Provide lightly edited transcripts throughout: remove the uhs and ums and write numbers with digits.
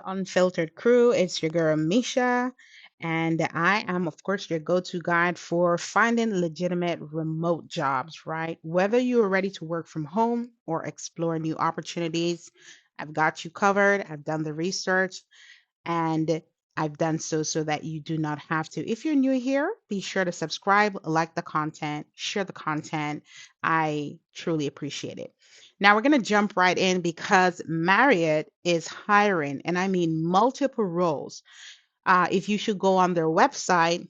Unfiltered Crew. It's your girl Misha, and I am, of course, your go-to guide for finding legitimate remote jobs, right? Whether you are ready to work from home or explore new opportunities, I've got you covered. I've done the research, and I've done so that you do not have to. If you're new here, be sure to subscribe, like the content, share the content. I truly appreciate it. Now we're going to jump right in because Marriott is hiring, and I mean multiple roles. If you should go on their website,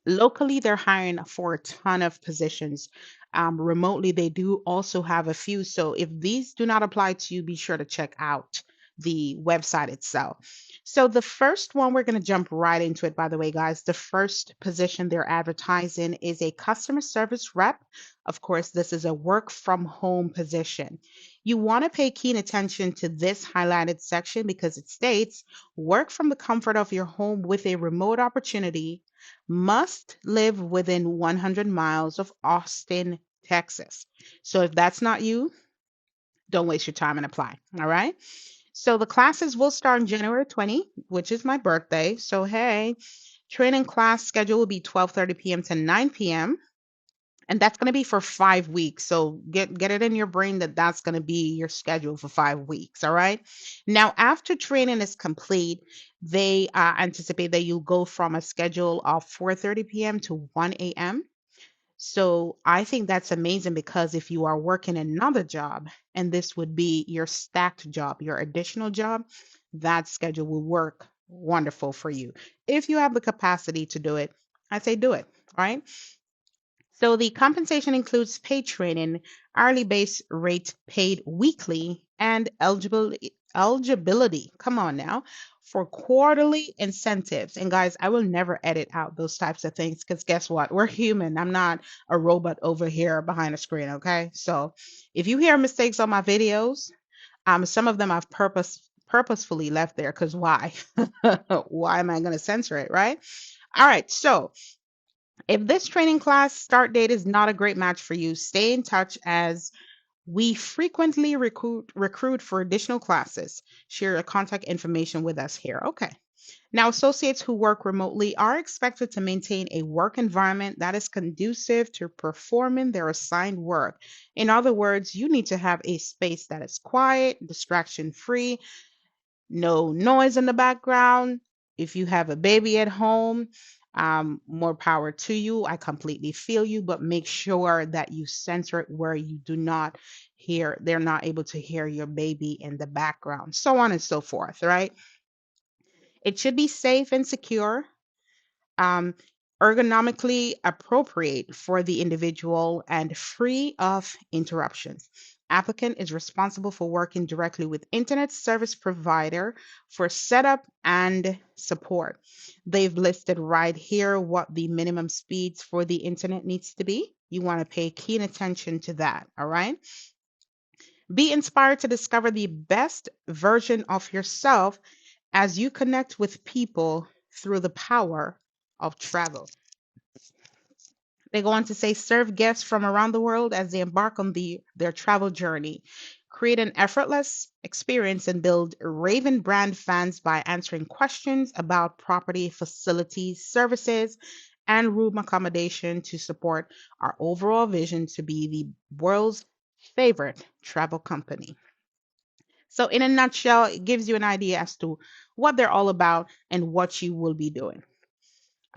locally they're hiring for a ton of positions. Remotely, they do also have a few. So if these do not apply to you, be sure to check out the website itself. So the first one, we're going to jump right into it, by the way, guys. The first position they're advertising is a customer service rep. Of course, this is a work from home position. You want to pay keen attention to this highlighted section because it states work from the comfort of your home with a remote opportunity, must live within 100 miles of Austin, Texas. So if that's not you, don't waste your time and apply. All right. So the classes will start on January 20, which is my birthday. So hey, training class schedule will be 12:30 p.m. to 9 p.m. And that's going to be for 5 weeks. So get it in your brain that that's going to be your schedule for 5 weeks. All right. Now, after training is complete, they anticipate that you'll go from a schedule of 4:30 p.m. to 1 a.m. So I think that's amazing because if you are working another job and this would be your stacked job, your additional job, that schedule will work wonderful for you. If you have the capacity to do it, I say do it. All right. So the compensation includes paid training, hourly base rate paid weekly, and eligibility. Come on now, for quarterly incentives. And guys, I will never edit out those types of things because guess what? We're human. I'm not a robot over here behind a screen. Okay. So if you hear mistakes on my videos, some of them I've purposefully left there because why? Why am I going to censor it, right? All right. So if this training class start date is not a great match for you, stay in touch as we frequently recruit for additional classes. Share your contact information with us here. Okay. Now, associates who work remotely are expected to maintain a work environment that is conducive to performing their assigned work. In other words, you need to have a space that is quiet, distraction free, no noise in the background. If you have a baby at home, more power to you. I completely feel you, but make sure that you censor it where you do not hear, they're not able to hear your baby in the background, so on and so forth, right? It should be safe and secure, um, ergonomically appropriate for the individual, and free of interruptions. Applicant is responsible for working directly with internet service provider for setup and support. They've listed right here what the minimum speeds for the internet needs to be. You want to pay keen attention to that, all right? Be inspired to discover the best version of yourself as you connect with people through the power of travel. They go on to say serve guests from around the world as they embark on their travel journey. Create an effortless experience and build Raven brand fans by answering questions about property, facilities, services, and room accommodation to support our overall vision to be the world's favorite travel company. So, in a nutshell, it gives you an idea as to what they're all about and what you will be doing.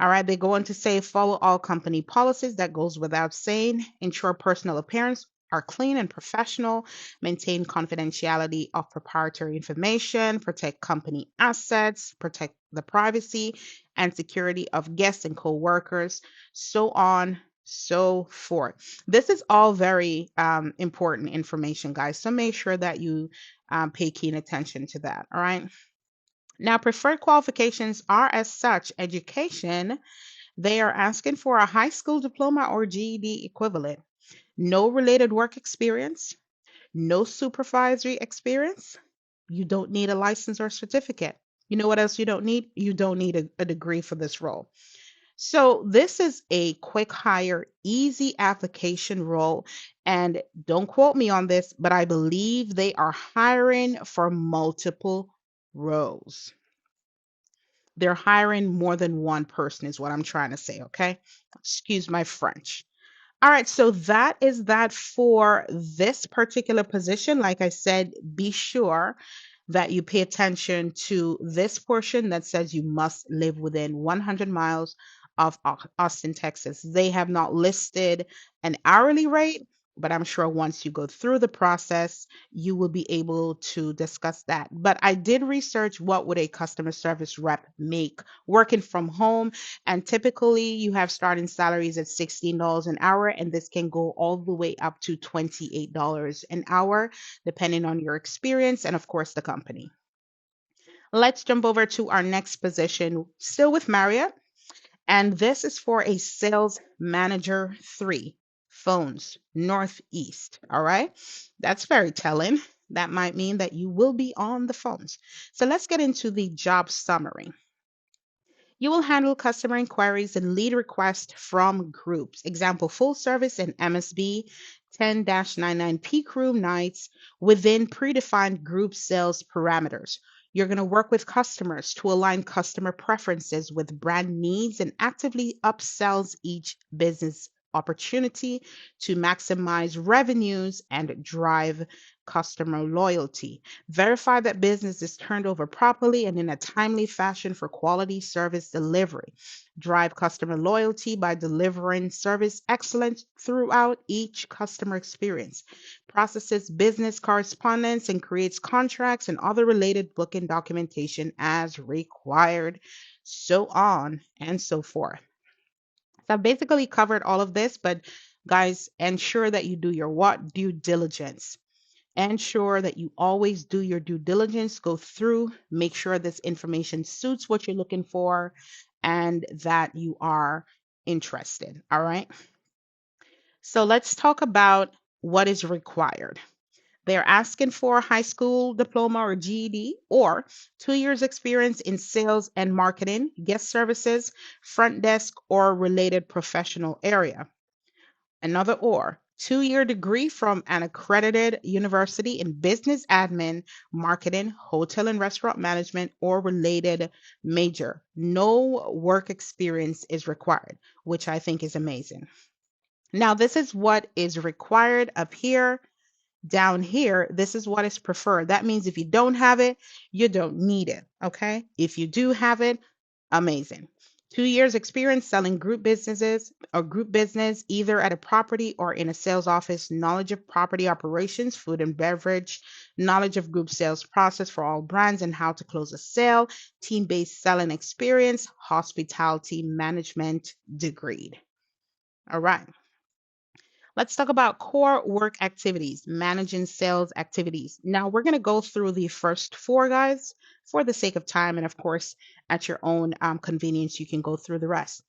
All right, they go on to say follow all company policies. That goes without saying. Ensure personal appearance are clean and professional. Maintain confidentiality of proprietary information. Protect company assets. Protect the privacy and security of guests and co-workers. So on, so forth. This is all very important information, guys. So make sure that you pay keen attention to that. All right. Now, preferred qualifications are as such education. They are asking for a high school diploma or GED equivalent, no related work experience, no supervisory experience. You don't need a license or certificate. You know what else you don't need? You don't need a degree for this role. So, this is a quick hire, easy application role. And don't quote me on this, but I believe they are hiring for multiple roles. They're hiring more than one person, is what I'm trying to say, okay? Excuse my French. All right, so that is that for this particular position. Like I said, be sure that you pay attention to this portion that says you must live within 100 miles of Austin, Texas. They have not listed an hourly rate, but I'm sure once you go through the process, you will be able to discuss that. But I did research what would a customer service rep make working from home, and typically you have starting salaries at $16 an hour, and this can go all the way up to $28 an hour, depending on your experience and, of course, the company. Let's jump over to our next position, still with Marriott. And this is for a sales manager 3, phones, Northeast. All right. That's very telling. That might mean that you will be on the phones. So let's get into the job summary. You will handle customer inquiries and lead requests from groups. Example, full service and MSB 10-99 peak room nights within predefined group sales parameters. You're going to work with customers to align customer preferences with brand needs and actively upsells each business opportunity to maximize revenues and drive customer loyalty. Verify that business is turned over properly and in a timely fashion for quality service delivery. Drive customer loyalty by delivering service excellence throughout each customer experience. Processes business correspondence and creates contracts and other related booking documentation as required, so on and so forth. So I've basically covered all of this, but guys, ensure that you do your what? Due diligence. Ensure that you always do your due diligence, go through, make sure this information suits what you're looking for and that you are interested. All right. So let's talk about what is required. They're asking for a high school diploma or GED or 2 years experience in sales and marketing, guest services, front desk, or related professional area. Another or 2 year degree from an accredited university in business admin, marketing, hotel and restaurant management, or related major. No work experience is required, which I think is amazing. Now, this is what is required up here. Down here, this is what is preferred. That means if you don't have it, you don't need it. Okay. If you do have it, amazing. 2 years experience selling group businesses or group business, either at a property or in a sales office, knowledge of property operations, food and beverage, knowledge of group sales process for all brands and how to close a sale, team-based selling experience, hospitality management degree. All right. Let's talk about core work activities, managing sales activities. Now, we're going to go through the first four, guys, for the sake of time. And of course, at your own convenience, you can go through the rest.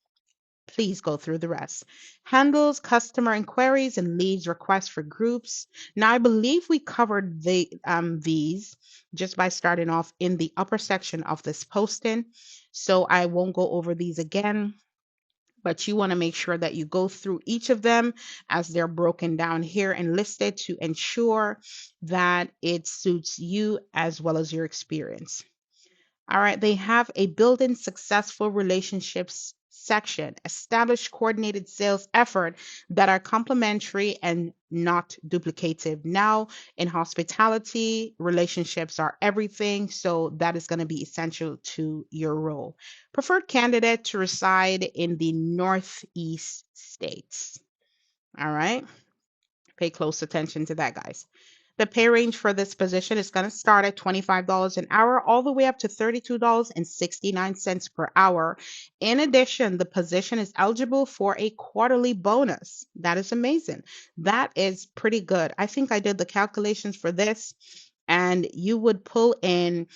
Please go through the rest. Handles customer inquiries and leads requests for groups. Now, I believe we covered these just by starting off in the upper section of this posting. So I won't go over these again, but you want to make sure that you go through each of them as they're broken down here and listed to ensure that it suits you as well as your experience. All right, they have a building successful relationships section, establish coordinated sales effort that are complementary and not duplicative. Now, in hospitality, relationships are everything, so that is going to be essential to your role. Preferred candidate to reside in the Northeast states. All right, pay close attention to that, guys. The pay range for this position is going to start at $25 an hour all the way up to $32.69 per hour. In addition, the position is eligible for a quarterly bonus. That is amazing. That is pretty good. I think I did the calculations for this, and you would pull in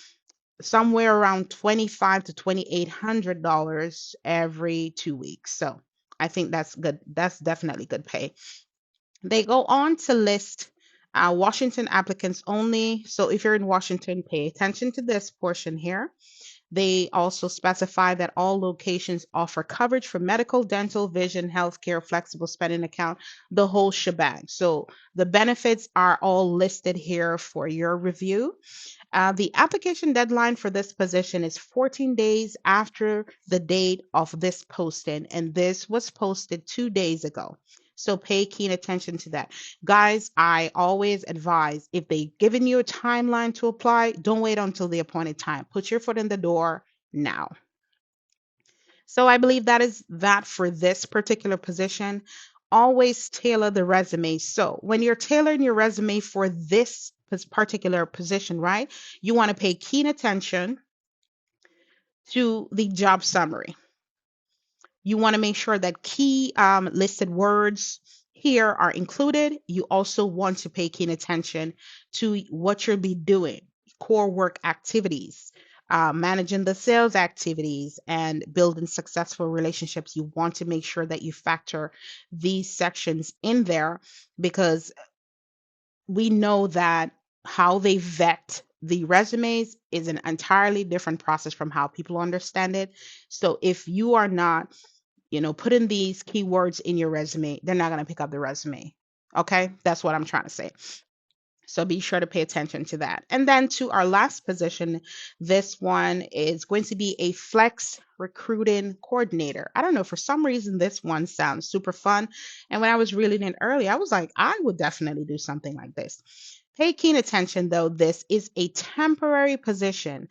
somewhere around $2,500 to $2,800 every 2 weeks. So I think that's good. That's definitely good pay. They go on to list Washington applicants only. So if you're in Washington, pay attention to this portion here. They also specify that all locations offer coverage for medical, dental, vision, healthcare, flexible spending account, the whole shebang. So the benefits are all listed here for your review. The application deadline for this position is 14 days after the date of this posting, and this was posted 2 days ago. So pay keen attention to that. Guys, I always advise if they've given you a timeline to apply, don't wait until the appointed time. Put your foot in the door now. So I believe that is that for this particular position. Always tailor the resume. So when you're tailoring your resume for this particular position, right, you want to pay keen attention to the job summary. You want to make sure that key listed words here are included. You also want to pay keen attention to what you'll be doing, core work activities, managing the sales activities, and building successful relationships. You want to make sure that you factor these sections in there because we know that how they vet the resumes is an entirely different process from how people understand it. So if you are not put in these keywords in your resume, they're not going to pick up the resume. Okay, that's what I'm trying to say. So be sure to pay attention to that. And then to our last position, this one is going to be a flex recruiting coordinator. I don't know, for some reason, this one sounds super fun. And when I was reading it earlier, I was like, I would definitely do something like this. Pay keen attention though, this is a temporary position.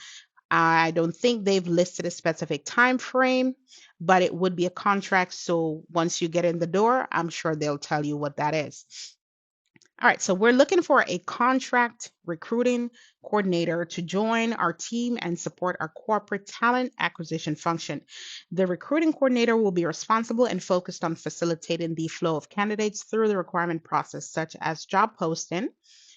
I don't think they've listed a specific time frame, but it would be a contract. So once you get in the door, I'm sure they'll tell you what that is. All right, so we're looking for a contract recruiting coordinator to join our team and support our corporate talent acquisition function. The recruiting coordinator will be responsible and focused on facilitating the flow of candidates through the requirement process, such as job posting,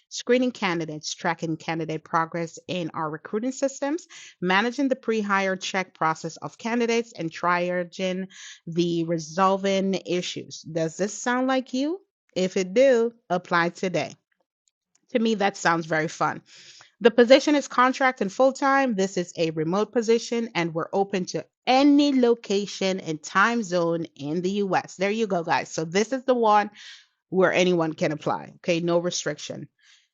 screening candidates, tracking candidate progress in our recruiting systems, managing the pre-hire check process of candidates, and triaging the resolving issues. Does this sound like you? If it do, apply today. To me, that sounds very fun. The position is contract and full time. This is a remote position, and we're open to any location and time zone in the US. There you go, guys. So, this is the one where anyone can apply. Okay, no restriction.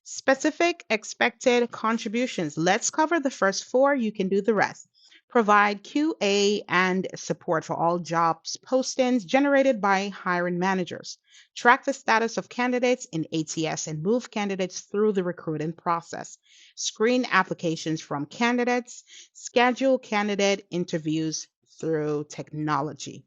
Specific expected contributions. Let's cover the first four. You can do the rest. Provide QA and support for all jobs postings generated by hiring managers. Track the status of candidates in ATS and move candidates through the recruiting process. Screen applications from candidates. Schedule candidate interviews through technology.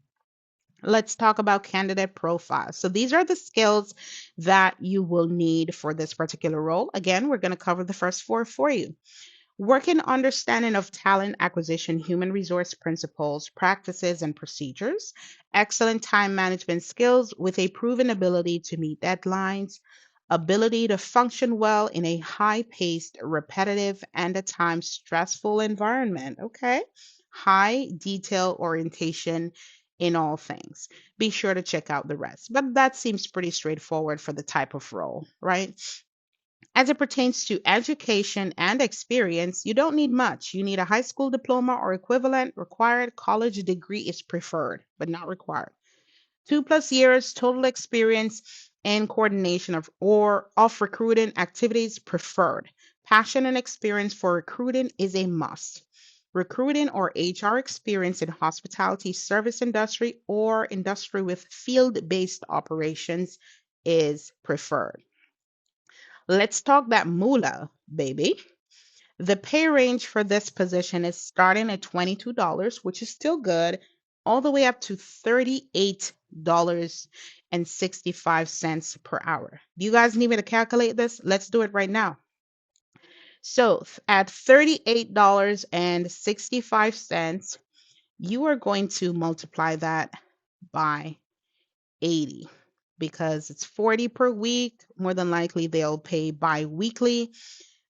Let's talk about candidate profiles. So these are the skills that you will need for this particular role. Again, we're going to cover the first four for you. Working understanding of talent acquisition, human resource principles, practices, and procedures. Excellent time management skills with a proven ability to meet deadlines. Ability to function well in a high paced, repetitive, and at times stressful environment. Okay. High detail orientation in all things. Be sure to check out the rest. But that seems pretty straightforward for the type of role, right? As it pertains to education and experience, you don't need much. You need a high school diploma or equivalent. Required college degree is preferred, but not required. 2+ years total experience and coordination of recruiting activities preferred. Passion and experience for recruiting is a must. Recruiting or HR experience in hospitality service industry or industry with field-based operations is preferred. Let's talk that moolah, baby. The pay range for this position is starting at $22, which is still good, all the way up to $38.65 per hour. Do you guys need me to calculate this? Let's do it right now. So at $38.65, you are going to multiply that by 80 because it's 40 per week. More than likely, they'll pay bi-weekly.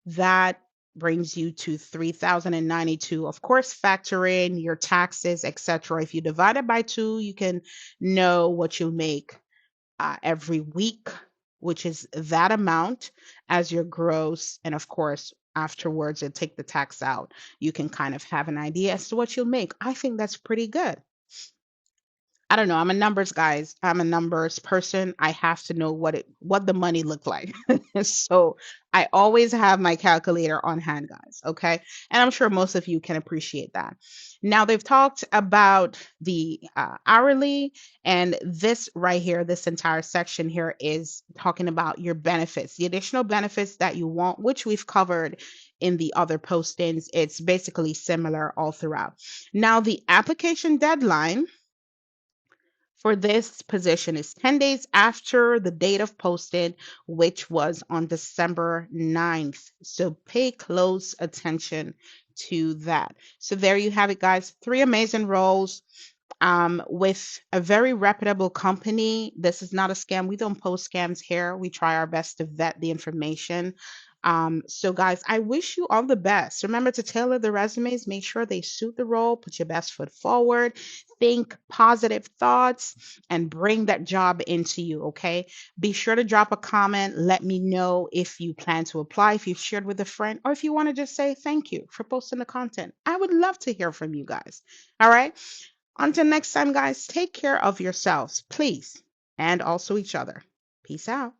That brings you to 3,092. Of course, factor in your taxes, etc. If you divide it by 2, you can know what you make every week, which is that amount as your gross. And of course, afterwards, you take the tax out. You can kind of have an idea as to what you'll make. I think that's pretty good. I don't know. I'm a numbers guys. I'm a numbers person. I have to know what the money look like. So I always have my calculator on hand, guys. Okay. And I'm sure most of you can appreciate that. Now they've talked about the hourly, and this right here, this entire section here is talking about your benefits, the additional benefits that you want, which we've covered in the other postings. It's basically similar all throughout. Now the application deadline for this position is 10 days after the date of posting, which was on December 9th. So pay close attention to that. So there you have it, guys. Three amazing roles with a very reputable company. This is not a scam. We don't post scams here. We try our best to vet the information. So, guys, I wish you all the best. Remember to tailor the resumes, make sure they suit the role, put your best foot forward, think positive thoughts, and bring that job into you. Okay. Be sure to drop a comment. Let me know if you plan to apply, if you've shared with a friend, or if you want to just say thank you for posting the content. I would love to hear from you guys. All right. Until next time, guys, take care of yourselves, please, and also each other. Peace out.